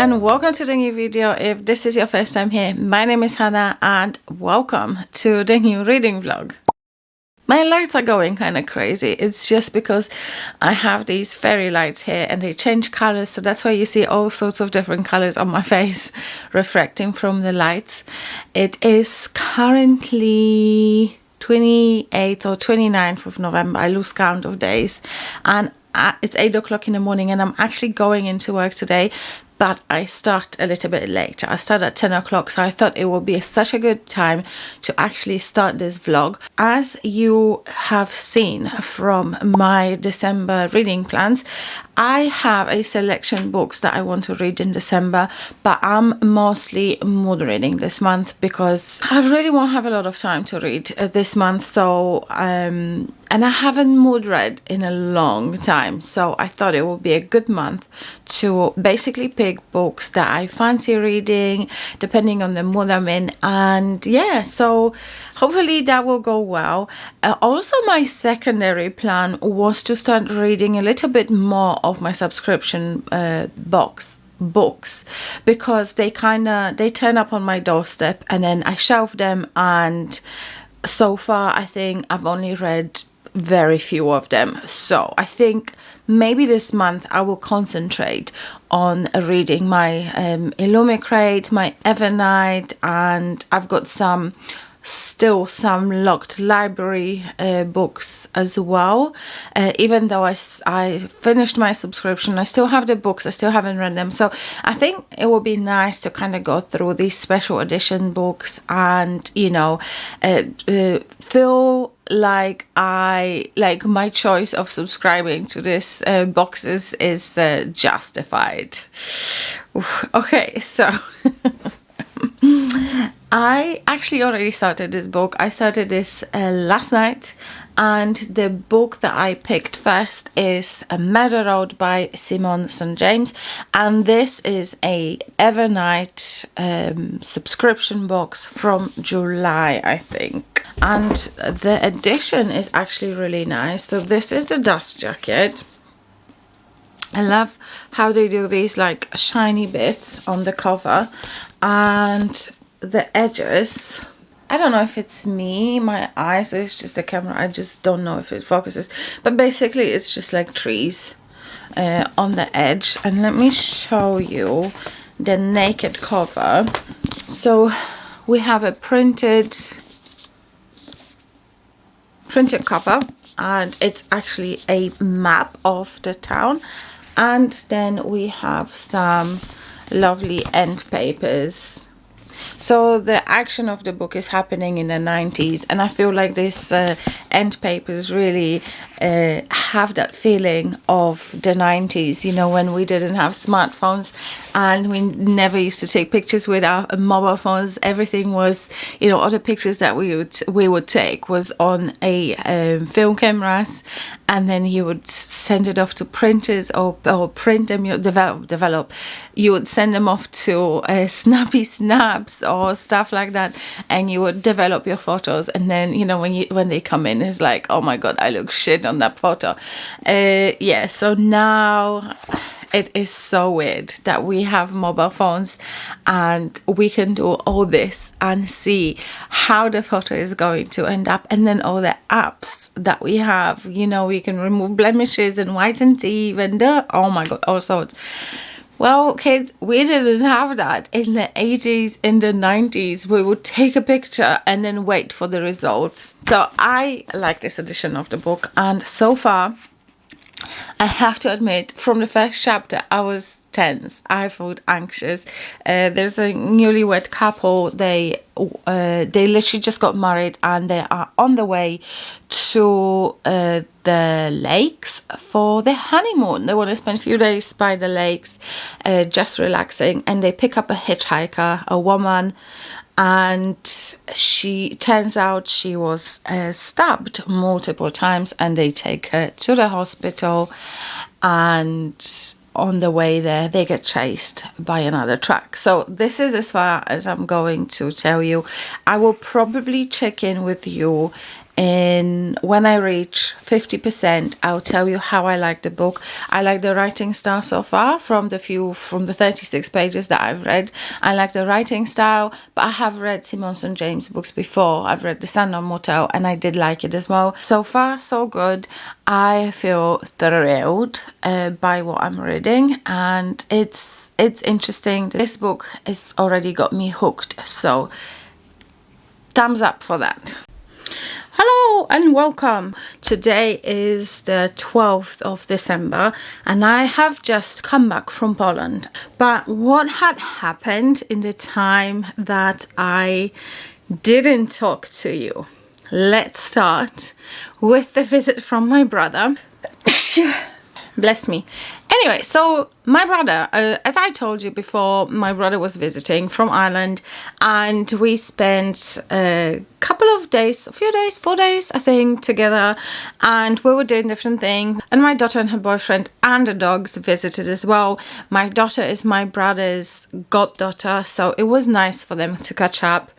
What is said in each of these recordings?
and welcome to the new video. If this is your first time here, my name is Hannah and welcome to the new reading vlog. My lights are going kind of crazy. It's just because I have these fairy lights here and they change colors, so that's why you see all sorts of different colors on my face reflecting from the lights. It is currently 28th or 29th of November. I lose count of days, and it's 8 o'clock in the morning, and I'm actually going into work today, but I start a little bit later. I start at 10 o'clock, so I thought it would be such a good time to actually start this vlog. As you have seen from my December reading plans, I have a selection books that I want to read in December, but I'm mostly mood reading this month because I really won't have a lot of time to read this month. So and I haven't mood read in a long time, so I thought it would be a good month to basically pick books that I fancy reading depending on the mood I'm in. And yeah, so hopefully that will go well. Also, my secondary plan was to start reading a little bit more of my subscription books, because they turn up on my doorstep and then I shelve them, and so far I think I've only read very few of them. So I think maybe this month I will concentrate on reading my Illumicrate, my Evernight, and I've got still some locked library books as well. Even though I finished my subscription, I still have the books, I still haven't read them. So I think it would be nice to kind of go through these special edition books and, you know, feel like my choice of subscribing to this boxes is justified. Okay, so I actually already started this book. I started this last night, and the book that I picked first is Murder Road by Simone St James, and this is a Evernight subscription box from July, I think, and the edition is actually really nice. So this is the dust jacket. I love how they do these like shiny bits on the cover, and the edges, I don't know if it's me, my eyes, or it's just the camera, I just don't know if it focuses, but basically it's just like trees on the edge. And let me show you the naked cover. So we have a printed cover, and it's actually a map of the town, and then we have some lovely end papers. So the action of the book is happening in the 90s, and I feel like this end papers really have that feeling of the 90s, you know, when we didn't have smartphones and we never used to take pictures with our mobile phones. Everything was, you know, all the pictures that we would take was on a film cameras, and then you would send it off to printers or print them, you develop. You would send them off to Snappy Snaps or stuff like that, and you would develop your photos. And then, you know, when they come in, it's like, oh my god, I look shit on that photo. Yeah, so now it is so weird that we have mobile phones and we can do all this and see how the photo is going to end up. And then all the apps that we have, you know, we can remove blemishes and whiten teeth and oh my god, all sorts. Well, kids, we didn't have that in the 80s, in the 90s. We would take a picture and then wait for the results. So I like this edition of the book, and so far, I have to admit, from the first chapter, I was tense. I felt anxious. There's a newlywed couple. They literally just got married, and they are on the way to the lakes for their honeymoon. They want to spend a few days by the lakes, just relaxing. And they pick up a hitchhiker, a woman, and she turns out she was stabbed multiple times, and they take her to the hospital, and on the way there they get chased by another truck. So this is as far as I'm going to tell you. I will probably check in with you and when I reach 50%, I'll tell you how I like the book. I like the writing style so far from the 36 pages that I've read. I like the writing style, but I have read Simone St James books before. I've read The Sundown Motel and I did like it as well. So far, so good. I feel thrilled by what I'm reading, and it's interesting. This book has already got me hooked, so thumbs up for that. Hello and welcome. Today is the 12th of December and I have just come back from Poland. But what had happened in the time that I didn't talk to you? Let's start with the visit from my brother. Bless me. Anyway, so my brother, as I told you before, my brother was visiting from Ireland, and we spent a couple of days, 4 days, I think, together, and we were doing different things. And my daughter and her boyfriend and the dogs visited as well. My daughter is my brother's goddaughter, so it was nice for them to catch up.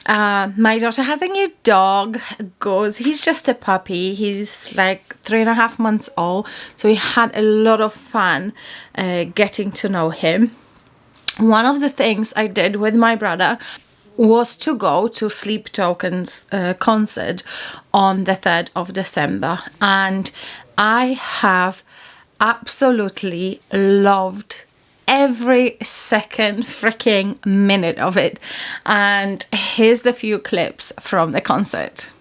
My daughter has a new dog, Goose. He's just a puppy. He's like 3.5 months old. So we had a lot of fun getting to know him. One of the things I did with my brother was to go to Sleep Token's concert on the 3rd of December. And I have absolutely loved every second freaking minute of it, and here's the few clips from the concert.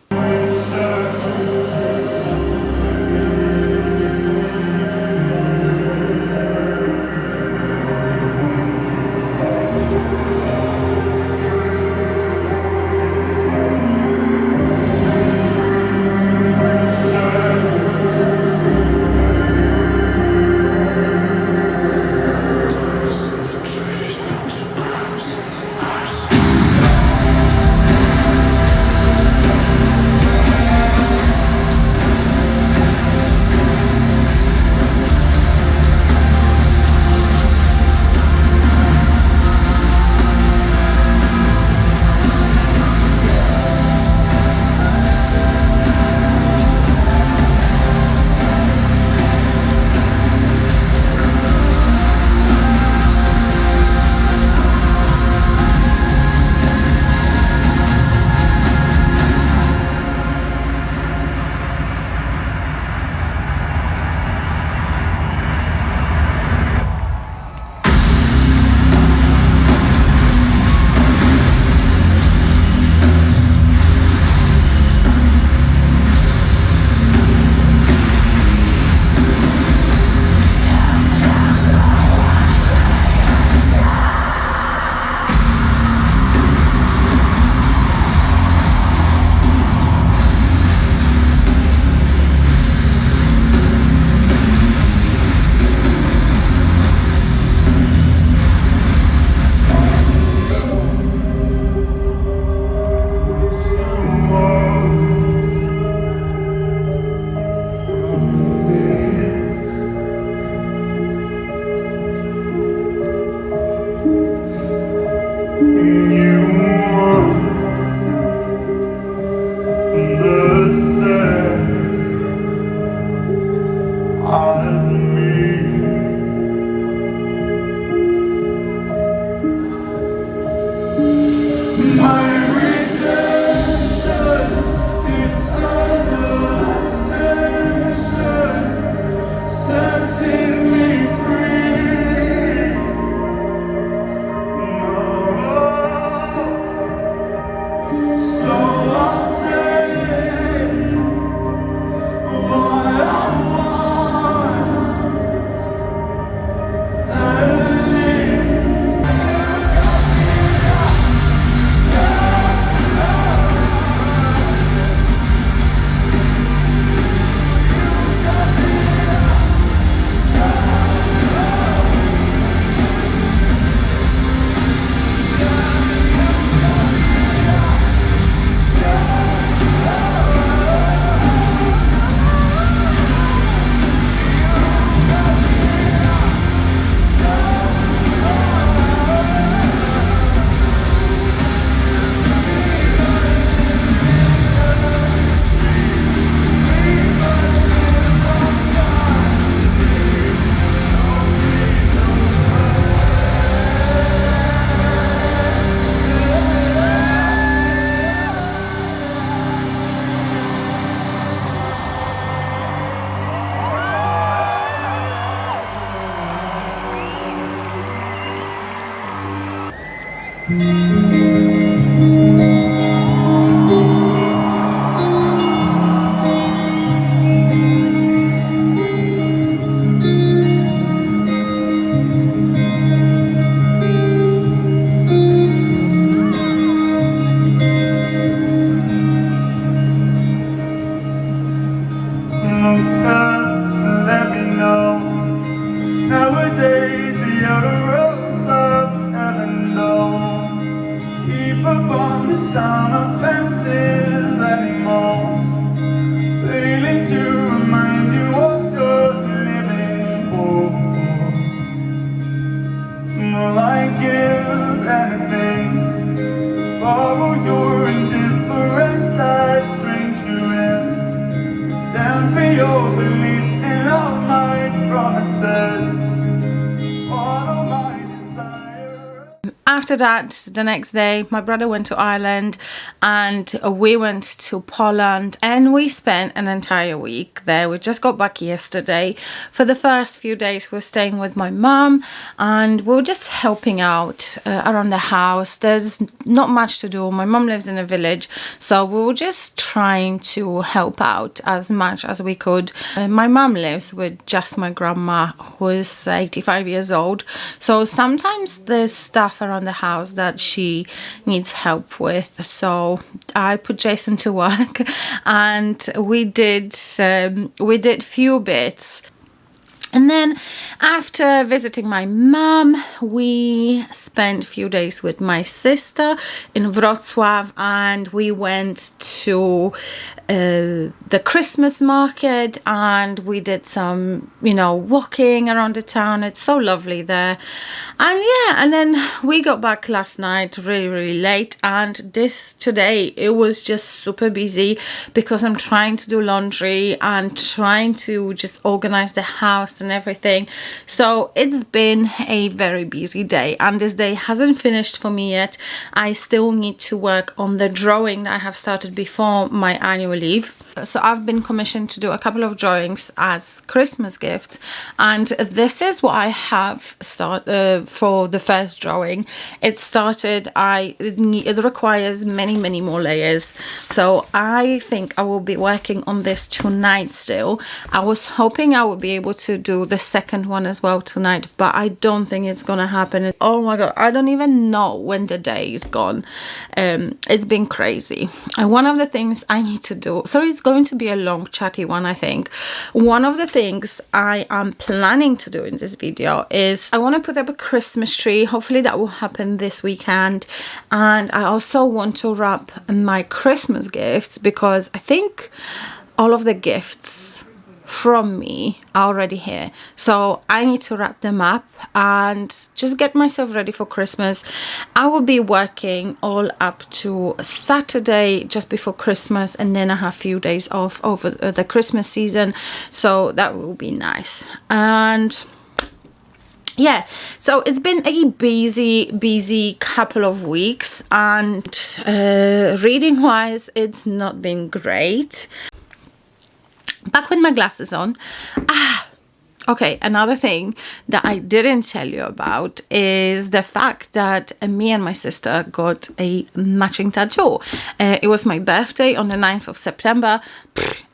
Let me know. Nowadays we are the roads of heaven, though. Keep upon the sound of fences anymore. Failing to remind you what you're living for. Will I give anything to borrow your indifference? I drink you in. Stand for your belief in all my promises. Swallow my desire. After that, the next day, my brother went to Ireland and we went to Poland and we spent an entire week there. We just got back yesterday. For the first few days, we were staying with my mum and we were just helping out around the house. There's not much to do. My mum lives in a village, so we were just trying to help out as much as we could. My mum lives with just my grandma, who is 85 years old. So sometimes there's stuff around the house that she needs help with, so I put Jason to work and we did few bits. And then after visiting my mum, we spent a few days with my sister in Wrocław and we went to the Christmas market and we did some, walking around the town. It's so lovely there. And yeah, and then we got back last night really, really late, and today it was just super busy because I'm trying to do laundry and trying to just organize the house and everything. So it's been a very busy day, and this day hasn't finished for me yet. I still need to work on the drawing that I have started before my annual leave. So I've been commissioned to do a couple of drawings as Christmas gifts, and this is what I have started for the first drawing. It requires many more layers, so I think I will be working on this tonight still. I was hoping I would be able to do the second one as well tonight, but I don't think it's gonna happen. Oh my god, I don't even know when the day is gone. It's been crazy. And one of the things I need to do, so it's going to be a long chatty one, I think. One of the things I am planning to do in this video is I want to put up a Christmas tree. Hopefully that will happen this weekend, and I also want to wrap my Christmas gifts because I think all of the gifts from me are already here, so I need to wrap them up and just get myself ready for Christmas. I will be working all up to Saturday just before Christmas, and then I have a few days off over the Christmas season, so that will be nice. And yeah, so it's been a busy couple of weeks, and reading wise it's not been great. Back with my glasses on. Okay, another thing that I didn't tell you about is the fact that me and my sister got a matching tattoo. It was my birthday on the 9th of September.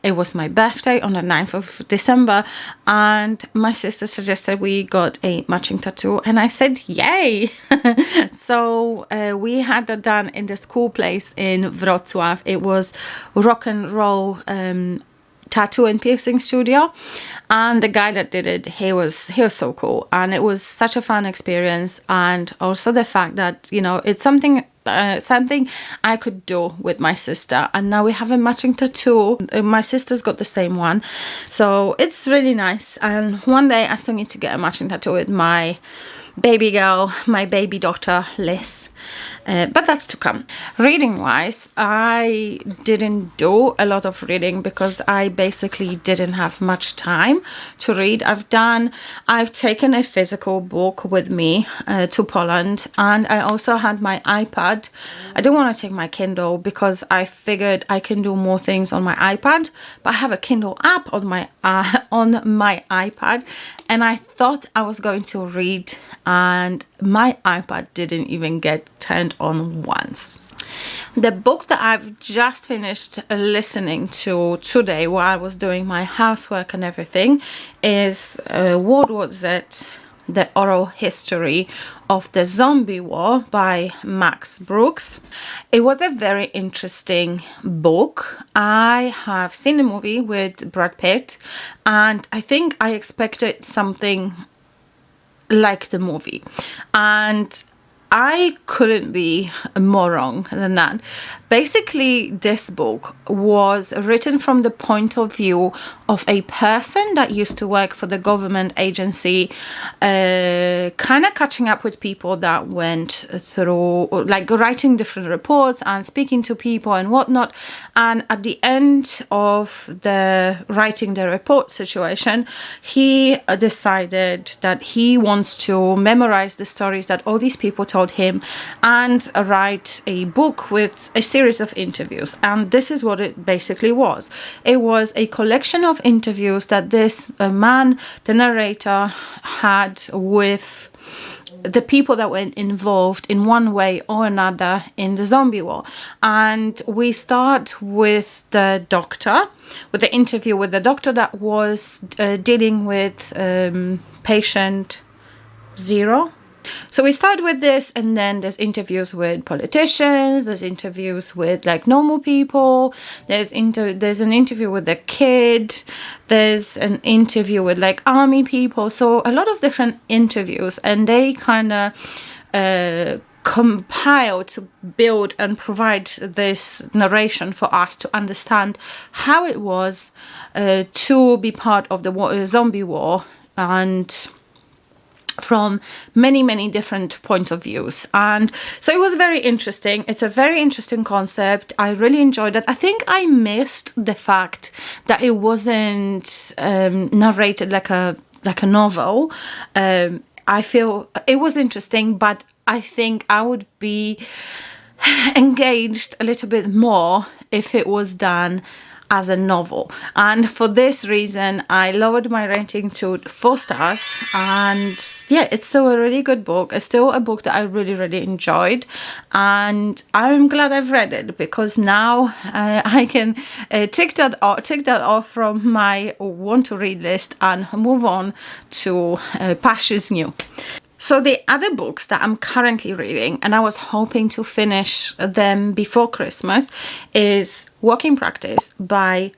It was my birthday on the 9th of December, and my sister suggested we got a matching tattoo, and I said yay. So we had that done in the school place in Wrocław. It was rock and roll tattoo and piercing studio, and the guy that did it, he was so cool, and it was such a fun experience. And also the fact that it's something I could do with my sister, and now we have a matching tattoo. My sister's got the same one, so it's really nice. And one day I still need to get a matching tattoo with my baby girl, my baby daughter Liz. But that's to come. Reading wise, I didn't do a lot of reading because I basically didn't have much time to read. I've taken a physical book with me to Poland, and I also had my iPad. I didn't want to take my Kindle because I figured I can do more things on my iPad, but I have a Kindle app on my iPad, and I thought I was going to read and my iPad didn't even get turned on once. The book that I've just finished listening to today while I was doing my housework and everything is World War Z, The Oral History of the Zombie War by Max Brooks. It was a very interesting book. I have seen the movie with Brad Pitt, and I think I expected something like the movie, and I couldn't be more wrong than that. Basically, this book was written from the point of view of a person that used to work for the government agency, kind of catching up with people that went through, like writing different reports and speaking to people and whatnot. And at the end of the writing the report situation, he decided that he wants to memorize the stories that all these people told him and write a book with a series of interviews. And this is what it basically was. It was a collection of interviews that this man, the narrator, had with the people that were involved in one way or another in the zombie war. And we start with the doctor, with the interview with the doctor that was dealing with patient 0. So we start with this, and then there's interviews with politicians, there's interviews with like normal people, there's an interview with a kid, there's an interview with like army people. So a lot of different interviews, and they kind of compile to build and provide this narration for us to understand how it was to be part of the zombie war, and from many different points of views. And so it was very interesting. It's a very interesting concept. I really enjoyed it. I think I missed the fact that it wasn't narrated like a novel. I feel it was interesting, but I think I would be engaged a little bit more if it was done as a novel. And for this reason, I lowered my rating to 4 stars. And yeah, it's still a really good book. It's still a book that I really enjoyed, and I'm glad I've read it, because now I can tick that off from my want to read list and move on to pastures new. So the other books that I'm currently reading, and I was hoping to finish them before Christmas, is Working Practice by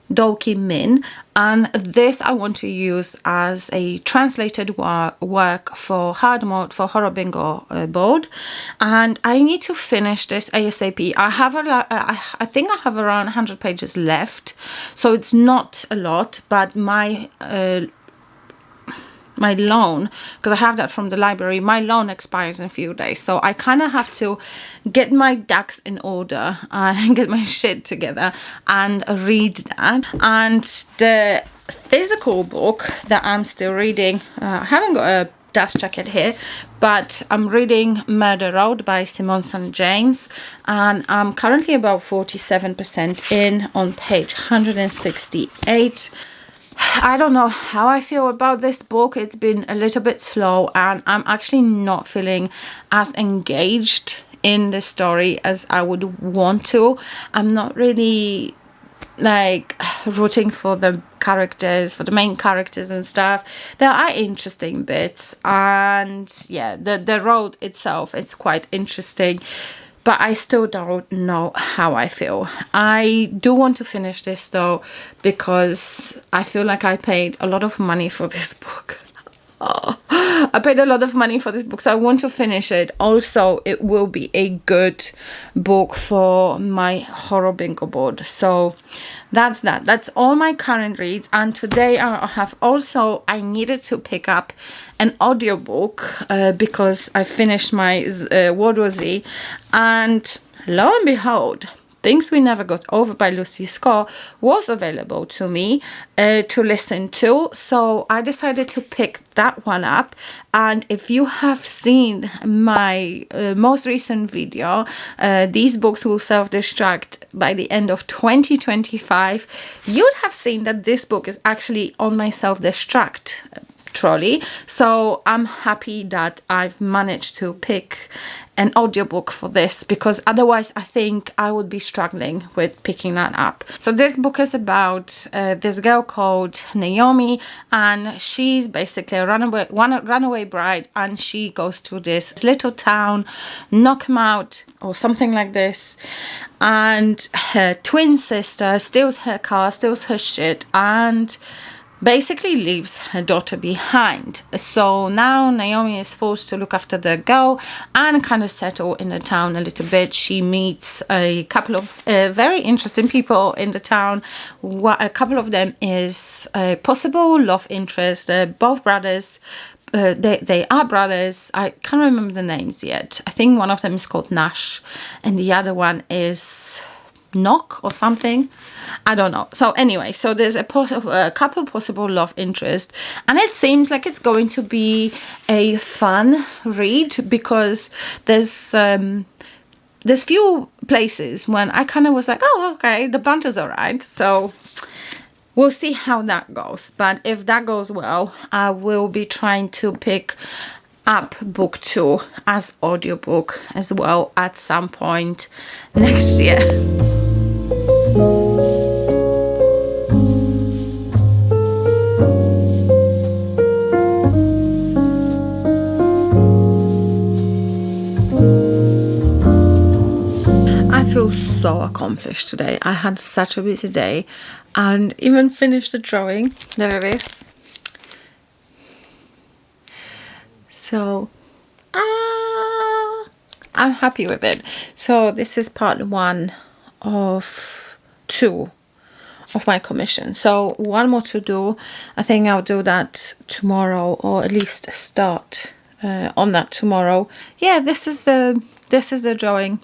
Dolki Min, and this I want to use as a translated work for hard mode for Horror Bingo board, and I need to finish this ASAP. I think I have around 100 pages left, so it's not a lot, but my loan, because I have that from the library, my loan expires in a few days, so I kind of have to get my ducks in order and get my shit together and read that. And the physical book that I'm still reading, I haven't got a dust jacket here, but I'm reading Murder Road by Simone St James, and I'm currently about 47% in on page 168. I don't know how I feel about this book. It's been a little bit slow, and I'm actually not feeling as engaged in the story as I would want to. I'm not really like rooting for the characters, for the main characters and stuff. There are interesting bits, and yeah, the road itself is quite interesting, but I still don't know how I feel. I do want to finish this though, because I feel like I paid a lot of money for this book. I paid a lot of money for this book, so I want to finish it. Also, it will be a good book for my Horror Bingo board. So that's that. That's all my current reads. And today I needed to pick up an audiobook because I finished my World War Z, and lo and behold, Things We Never Got Over by Lucy Score was available to me to listen to, so I decided to pick that one up. And if you have seen my most recent video, These Books Will Self-Destruct by the end of 2025, you'd have seen that this book is actually on my self-destruct trolley. So I'm happy that I've managed to pick an audiobook for this, because otherwise I think I would be struggling with picking that up. So this book is about this girl called Naomi, and she's basically a runaway bride, and she goes to this little town, knock 'em out or something like this, and her twin sister steals her car, steals her shit, and basically leaves her daughter behind. So now Naomi is forced to look after the girl and kind of settle in the town a little bit. She meets a couple of very interesting people in the town. A couple of them is a possible love interest. They're both brothers. They are brothers. I can't remember the names yet. I think one of them is called Nash and the other one is Knock or something. I don't know. So anyway, so there's a couple possible love interest, and it seems like it's going to be a fun read, because there's few places when I kind of was like, oh, okay, the banter's all right. So we'll see how that goes. But if that goes well, I will be trying to pick up book 2 as audiobook as well at some point next year. I feel so accomplished today. I had such a busy day and even finished the drawing. There it is. So I'm happy with it. So this is part 1 of 2 of my commission. So one more to do. I think I'll do that tomorrow, or at least start on that tomorrow. Yeah, this is the drawing.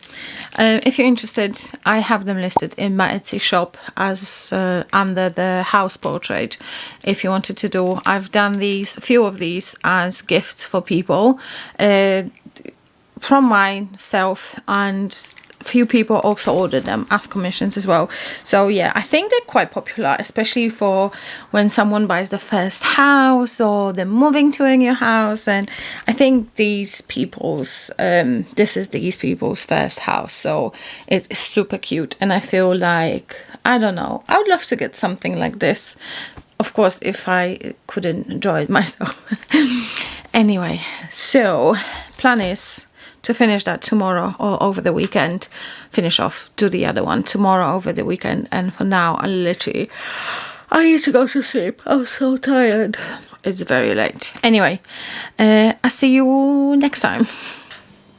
If you're interested, I have them listed in my Etsy shop as under the house portrait. If you wanted to do, I've done a few of these as gifts for people from myself, and few people also ordered them as commissions as well. So yeah, I think they're quite popular, especially for when someone buys the first house or they're moving to a new house. And I think these people's this is these people's first house, so it's super cute. And I feel like, I don't know, I would love to get something like this, of course, if I couldn't draw it myself. Anyway, so plan is to finish that tomorrow or over the weekend. Finish off, do the other one tomorrow over the weekend. And for now, I need to go to sleep. I'm so tired. It's very late. Anyway, I'll see you next time.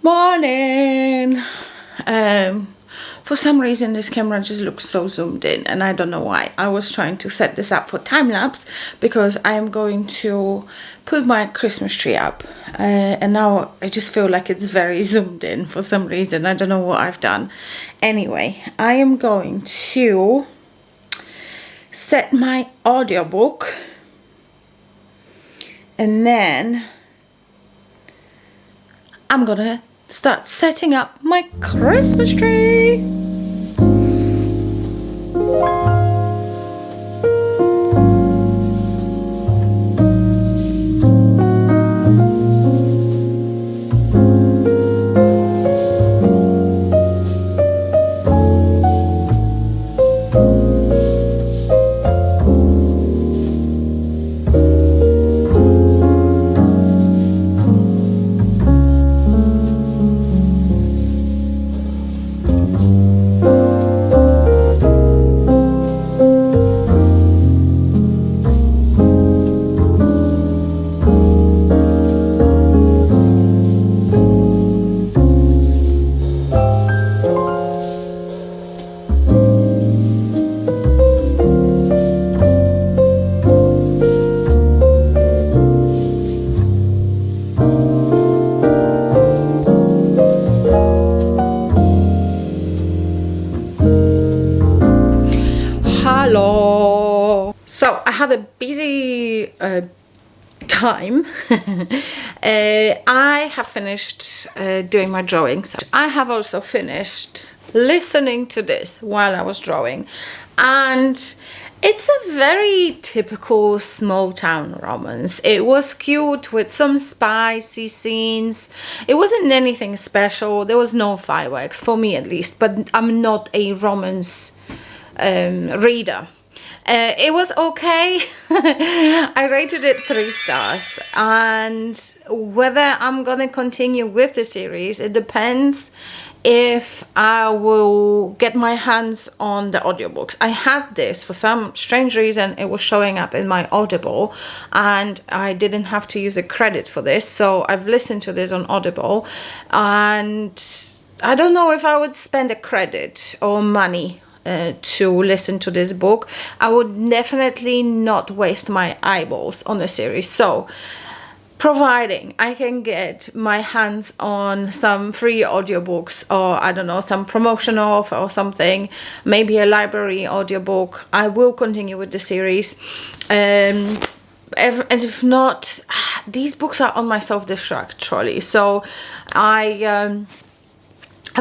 Morning. For some reason this camera just looks so zoomed in, and I don't know why. I was trying to set this up for time lapse because I am going to put my Christmas tree up, and now I just feel like it's very zoomed in for some reason. I don't know what I've done. Anyway, I am going to set my audiobook, and then I'm gonna start setting up my Christmas tree. So I had a busy time. I have finished doing my drawings. I have also finished listening to this while I was drawing, and It's a very typical small town romance. It was cute with some spicy scenes. It wasn't anything special. There was no fireworks, for me at least, but I'm not a romance reader. It was okay. I rated it 3 stars, and whether I'm gonna continue with the series, it depends if I will get my hands on the audiobooks. I had this for some strange reason, it was showing up in my Audible, and I didn't have to use a credit for this, so I've listened to this on Audible, and I don't know if I would spend a credit or money to listen to this book. I would definitely not waste my eyeballs on the series. So providing I can get my hands on some free audiobooks, or I don't know, some promotional offer or something, maybe a library audiobook, I will continue with the series. And if not, these books are on my self-destruct trolley, so I've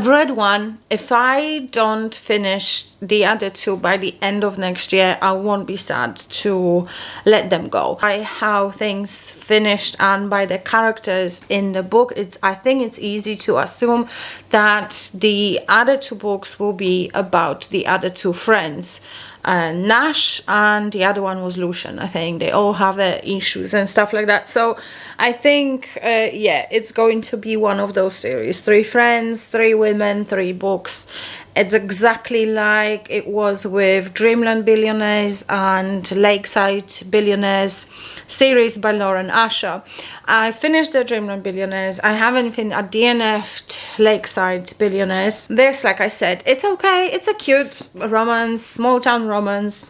read one. If I don't finish the other 2 by the end of next year, I won't be sad to let them go. By how things finished and by the characters in the book, I think it's easy to assume that the other 2 books will be about the other 2 friends. Nash, and the other one was Lucian. I think they all have their issues and stuff like that. So I think, yeah, it's going to be one of those series. 3 friends, 3 women, 3 books. It's exactly like it was with Dreamland Billionaires and Lakeside Billionaires series by Lauren Asher. I finished the Dreamland Billionaires. I haven't DNF'd Lakeside Billionaires. This, like I said, it's okay. It's a cute romance, small town romance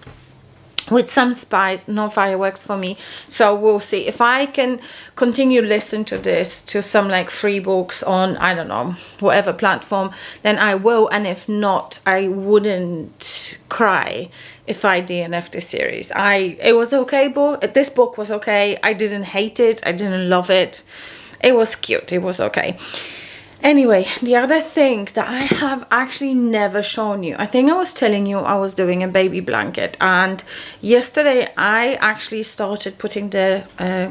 with some spice, no fireworks for me. So we'll see if I can continue listening to this, to some like free books on, I don't know, whatever platform, then I will. And if not, I wouldn't cry if I DNF this series. It was okay book. This book was okay. I didn't hate it. I didn't love it. It was cute. It was okay. Anyway, the other thing that I have actually never shown you, I think I was telling you I was doing a baby blanket, and yesterday I actually started putting the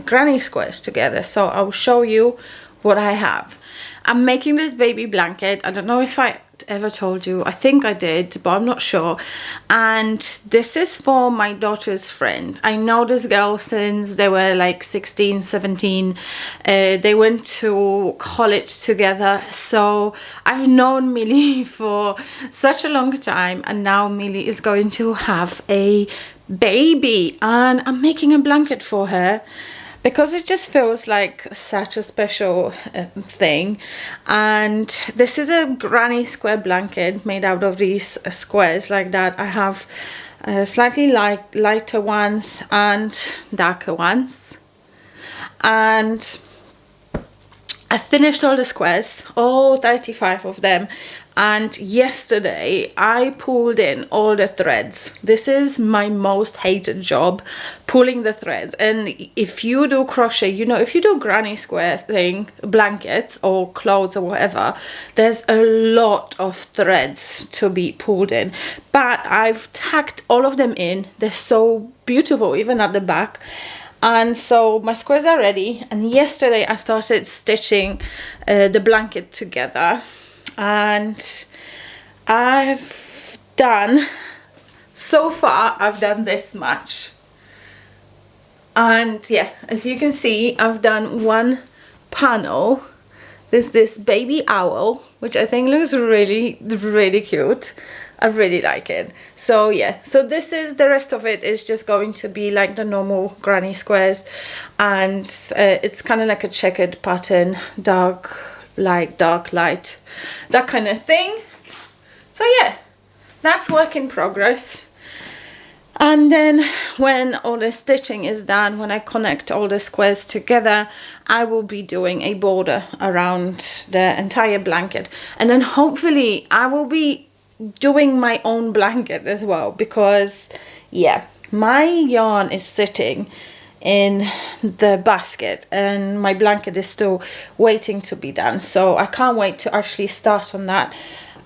granny squares together, so I'll show you what I have. I'm making this baby blanket. I don't know if I ever told you. I think I did, but I'm not sure. And this is for my daughter's friend. I know this girl since they were like 16, 17. They went to college together. So I've known Millie for such a long time, and now Millie is going to have a baby, and I'm making a blanket for her, because it just feels like such a special thing. And this is a granny square blanket made out of these squares like that. I have slightly lighter ones and darker ones. And I finished all the squares, all 35 of them. And yesterday I pulled in all the threads. This is my most hated job, pulling the threads. And if you do crochet, you know, if you do granny square thing, blankets or clothes or whatever, there's a lot of threads to be pulled in. But I've tacked all of them in. They're so beautiful, even at the back. And so my squares are ready. And yesterday I started stitching the blanket together. And I've done, so far I've done this much. And yeah, as you can see, I've done one panel. There's this baby owl, which I think looks really, really cute. I really like it. So yeah, so this is, the rest of it is just going to be like the normal granny squares. And it's kind of like a checkered pattern, dark light, dark light, that kind of thing. So yeah, that's work in progress. And then when all the stitching is done, when I connect all the squares together, I will be doing a border around the entire blanket. And then hopefully I will be doing my own blanket as well, because yeah, my yarn is sitting in the basket and my blanket is still waiting to be done. So I can't wait to actually start on that.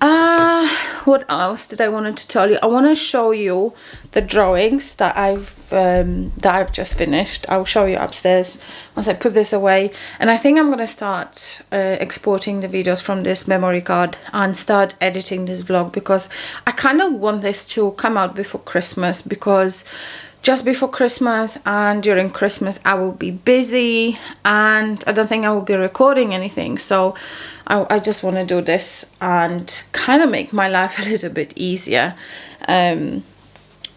What else did I wanted to tell you? I want to show you the drawings that I've just finished. I'll show you upstairs once I put this away. And I think I'm gonna start exporting the videos from this memory card and start editing this vlog, because I kind of want this to come out before Christmas, because just before Christmas and during Christmas I will be busy and I don't think I will be recording anything. So I just want to do this and kind of make my life a little bit easier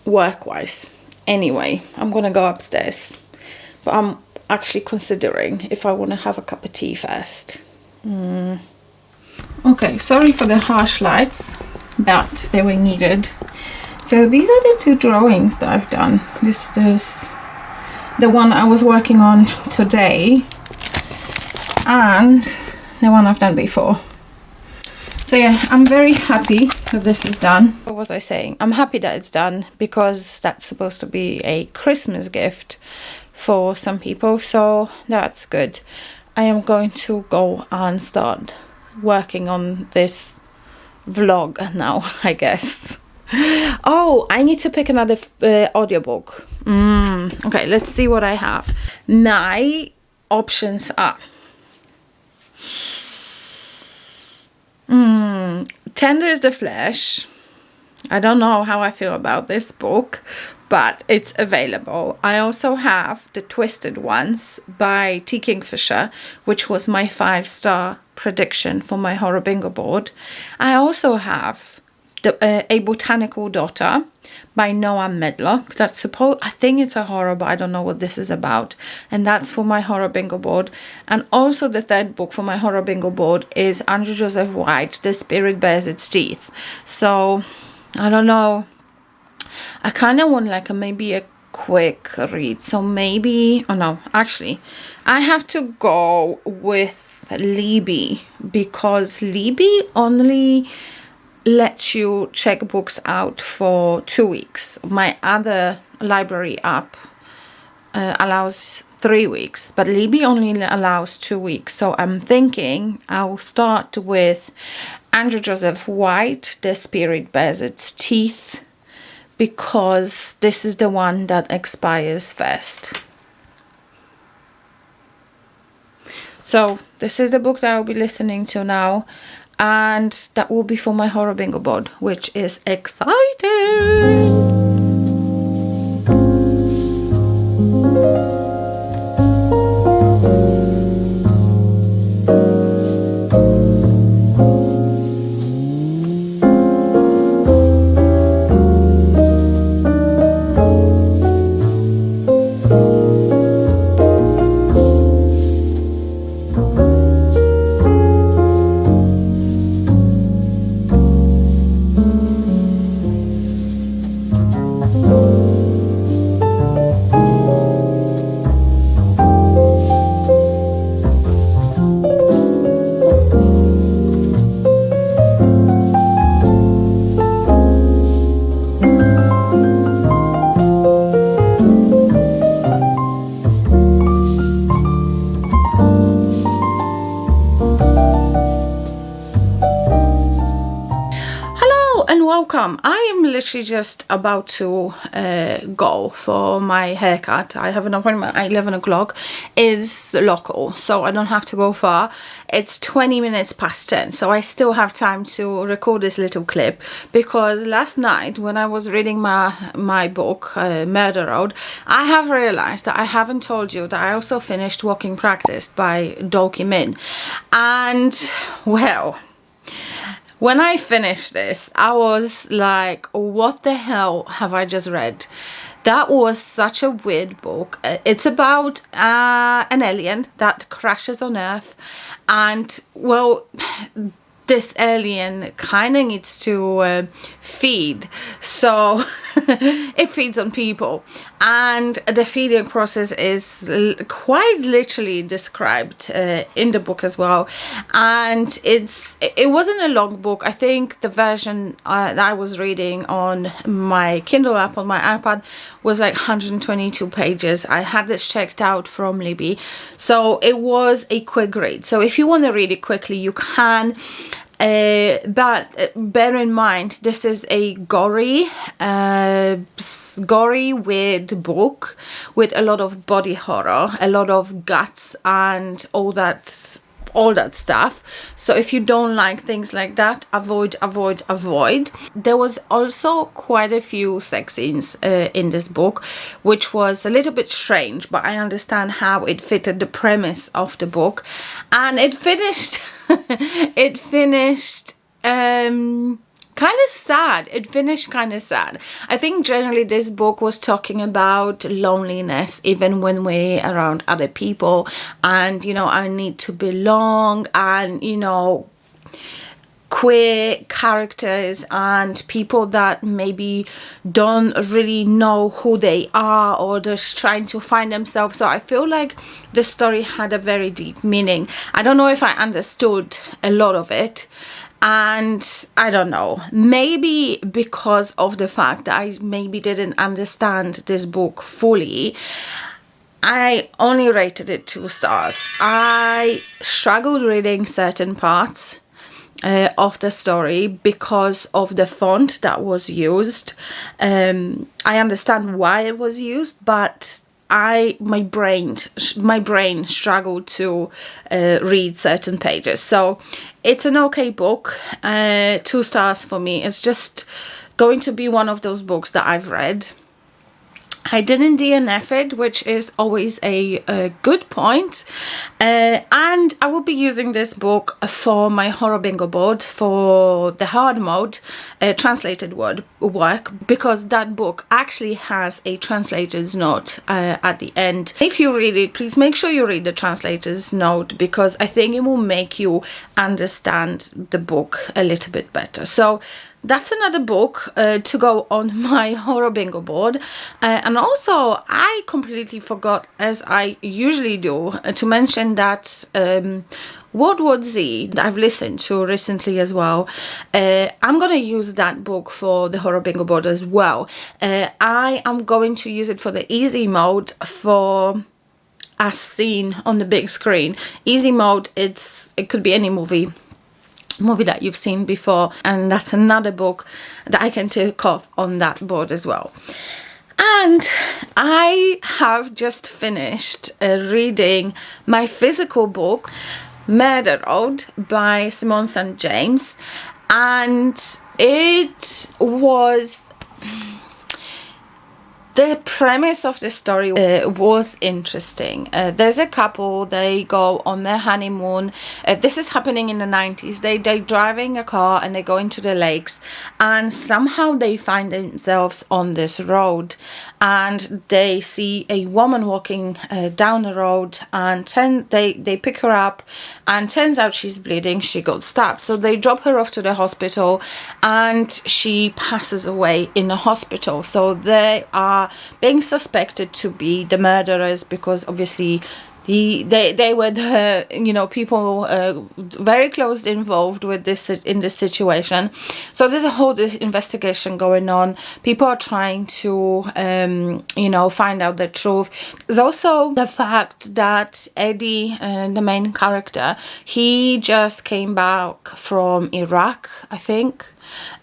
work-wise. Anyway, I'm gonna go upstairs, but I'm actually considering if I want to have a cup of tea first. Okay, sorry for the harsh lights, but they were needed. So these are the two drawings that I've done. This is the one I was working on today and the one I've done before. So yeah, I'm very happy that this is done. What was I saying? I'm happy that it's done because that's supposed to be a Christmas gift for some people, so that's good. I am going to go and start working on this vlog now, I guess. Oh, I need to pick another audiobook. Okay, let's see what I have. My options are Tender is the Flesh. I don't know how I feel about this book, but it's available. I also have The Twisted Ones by T. Kingfisher, which was my 5-star prediction for my horror bingo board. I also have A Botanical Daughter by Noah Medlock. I think it's a horror, but I don't know what this is about, and that's for my horror bingo board. And also the third book for my horror bingo board is Andrew Joseph White, The Spirit Bears Its Teeth. So I don't know, I kind of want like maybe a quick read, so maybe, oh no, actually I have to go with Libby, because Libby only lets you check books out for 2 weeks. My other library app allows 3 weeks, but Libby only allows 2 weeks. So I'm thinking I'll start with Andrew Joseph White, The Spirit Bears Its Teeth, because this is the one that expires first. So this is the book that I'll be listening to now, and that will be for my horror bingo board, which is exciting. Welcome. I am literally just about to go for my haircut. I have an appointment at 11 o'clock. It's local, so I don't have to go far. It's 20 minutes past 10, so I still have time to record this little clip, because last night when I was reading my book, Murder Road, I have realized that I haven't told you that I also finished Walking Practice by Dolki. And well, when I finished this, I was like, what the hell have I just read? That was such a weird book. It's about an alien that crashes on Earth, and well, this alien kind of needs to feed, so it feeds on people, and the feeding process is quite literally described in the book as well. And it wasn't a long book. I think the version that I was reading on my Kindle app on my iPad was like 122 pages. I had this checked out from Libby, so it was a quick read. So if you want to read it quickly, you can. But bear in mind, this is a gory weird book with a lot of body horror, a lot of guts and all that stuff. So if you don't like things like that, avoid. There was also quite a few sex scenes in this book, which was a little bit strange, but I understand how it fitted the premise of the book. And it finished kind of sad. It finished kind of sad. I think generally this book was talking about loneliness, even when we're around other people, and you know, I need to belong, and you know, queer characters and people that maybe don't really know who they are or just trying to find themselves. So I feel like the story had a very deep meaning. I don't know if I understood a lot of it. And I don't know, maybe because of the fact that I maybe didn't understand this book fully, I only rated it 2 stars. I struggled reading certain parts of the story because of the font that was used. I understand why it was used, but my brain struggled to read certain pages. So it's an okay book. 2 stars for me. It's just going to be one of those books that I've read. I didn't DNF it, which is always a good point. And I will be using this book for my horror bingo board for the hard mode translated work, because that book actually has a translator's note at the end. If you read it, please make sure you read the translator's note, because I think it will make you understand the book a little bit better. So that's another book to go on my horror bingo board. And also, I completely forgot, as I usually do, to mention that World War Z that I've listened to recently as well. I'm going to use that book for the horror bingo board as well. I am going to use it for the easy mode for as seen on the big screen. Easy mode, it could be any movie that you've seen before, and that's another book that I can tick off on that board as well. And I have just finished reading my physical book, Murder Road by Simone St James, and it was... The premise of the story was interesting. There's a couple, they go on their honeymoon. This is happening in the 90s. They're driving a car and they go into the lakes, and somehow they find themselves on this road, and they see a woman walking down the road, and they pick her up, and turns out she's bleeding. She got stabbed. So they drop her off to the hospital, and she passes away in the hospital. So they are being suspected to be the murderers, because obviously they were the, you know, people very close involved with this in this situation. So there's a whole investigation going on. People are trying to you know, find out the truth. There's also the fact that Eddie, the main character, he just came back from Iraq, I think.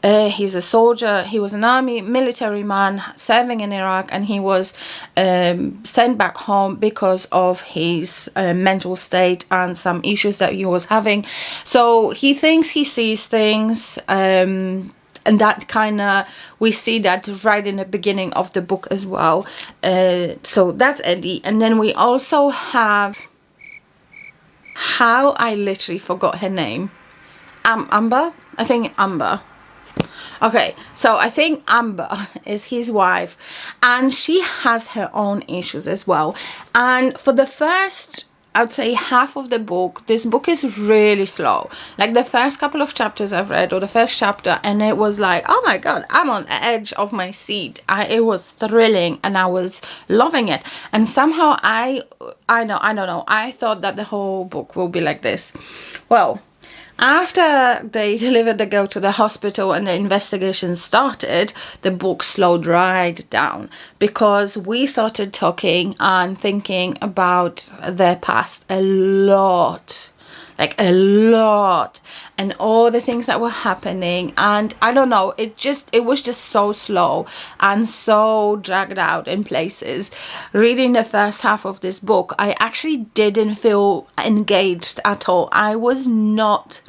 He's a soldier. He was an army military man serving in Iraq, and he was sent back home because of his mental state and some issues that he was having. So he thinks he sees things, and that kind of, we see that right in the beginning of the book as well. So that's Eddie. And then we also have, how I literally forgot her name, Amber, I think Amber. Okay, so I think Amber is his wife, and she has her own issues as well. And for the first, I'd say, half of the book, this book is really slow. Like the first couple of chapters I've read, or the first chapter, and it was like, oh my god, I'm on the edge of my seat. It was thrilling, and I was loving it. And somehow I don't know, I thought that the whole book will be like this. Well, after they delivered the girl to the hospital and the investigation started, the book slowed right down, because we started talking and thinking about their past a lot. like a lot, and all the things that were happening, and I don't know, it was just so slow and so dragged out in places. Reading the first half of this book, I actually didn't feel engaged at all. I was not,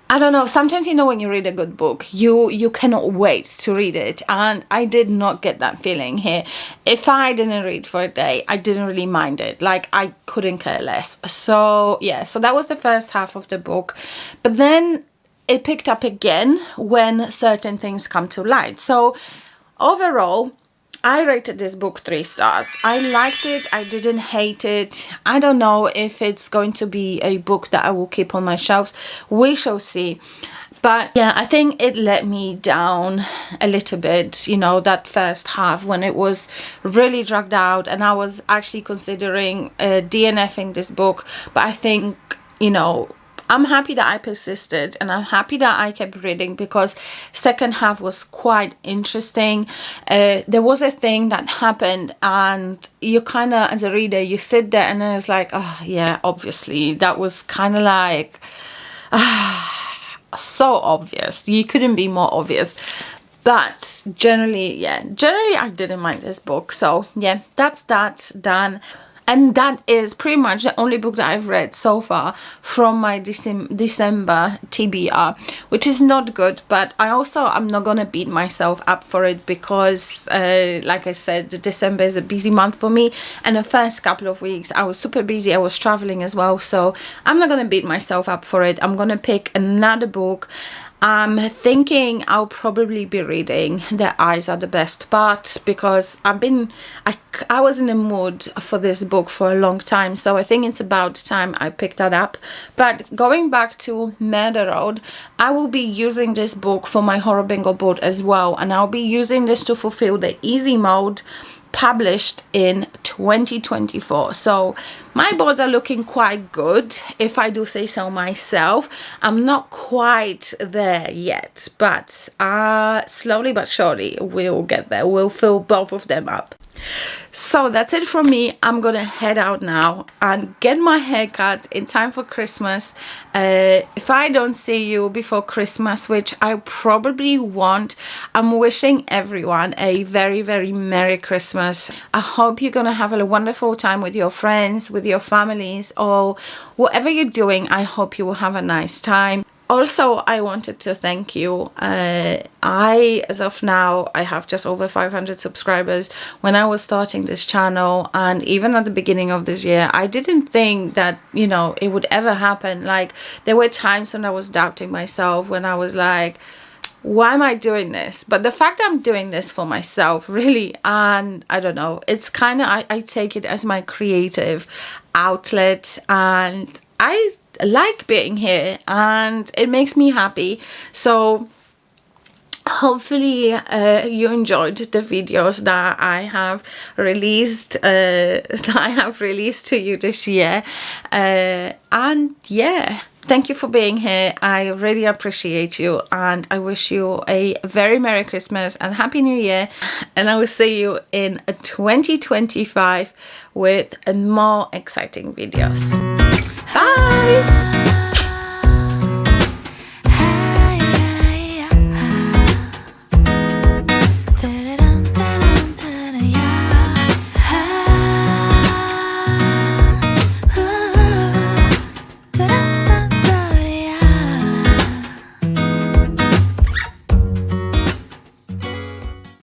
I don't know, sometimes, you know, when you read a good book, you cannot wait to read it, and I did not get that feeling here. If I didn't read for a day, I didn't really mind it. Like, I couldn't care less. So yeah, so that was the first half of the book, but then it picked up again when certain things come to light. So overall, I rated this book 3 stars. I liked it. I didn't hate it. I don't know if it's going to be a book that I will keep on my shelves. We shall see. But yeah, I think it let me down a little bit, you know, that first half when it was really dragged out, and I was actually considering DNFing this book. But I think, you know, I'm happy that I persisted, and I'm happy that I kept reading, because second half was quite interesting. There was a thing that happened, and you kind of, as a reader, you sit there and then it's like, oh yeah, obviously that was kind of like so obvious. You couldn't be more obvious. But generally, yeah, generally I didn't mind this book. So yeah, that's that done. And that is pretty much the only book that I've read so far from my December TBR, which is not good. But I'm not gonna beat myself up for it, because like I said, December is a busy month for me, and the first couple of weeks I was super busy. I was traveling as well, so I'm not gonna beat myself up for it. I'm gonna pick another book. I'm thinking I'll probably be reading The Eyes Are the Best Part, because I was in the mood for this book for a long time, so I think it's about time I picked that up. But going back to Murder Road, I will be using this book for my horror bingo board as well, and I'll be using this to fulfill the easy mode published in 2024. So my boards are looking quite good, if I do say so myself. I'm not quite there yet, but slowly but surely we'll get there. We'll fill both of them up. So that's it from me. I'm gonna head out now and get my hair cut in time for Christmas. If I don't see you before Christmas, which I probably won't, I'm wishing everyone a very, very Merry Christmas. I hope you're gonna have a wonderful time with your friends, with your families, or whatever you're doing. I hope you will have a nice time. Also, I wanted to thank you. As of now, I have just over 500 subscribers. When I was starting this channel, and even at the beginning of this year, I didn't think that, you know, it would ever happen. Like, there were times when I was doubting myself, when I was like, why am I doing this? But the fact that I'm doing this for myself, really, and I don't know, it's kind of, I take it as my creative outlet, and I like being here, and it makes me happy. So hopefully you enjoyed the videos that I have released to you this year, and yeah, thank you for being here. I really appreciate you, and I wish you a very Merry Christmas and Happy New Year, and I will see you in 2025 with more exciting videos. Bye!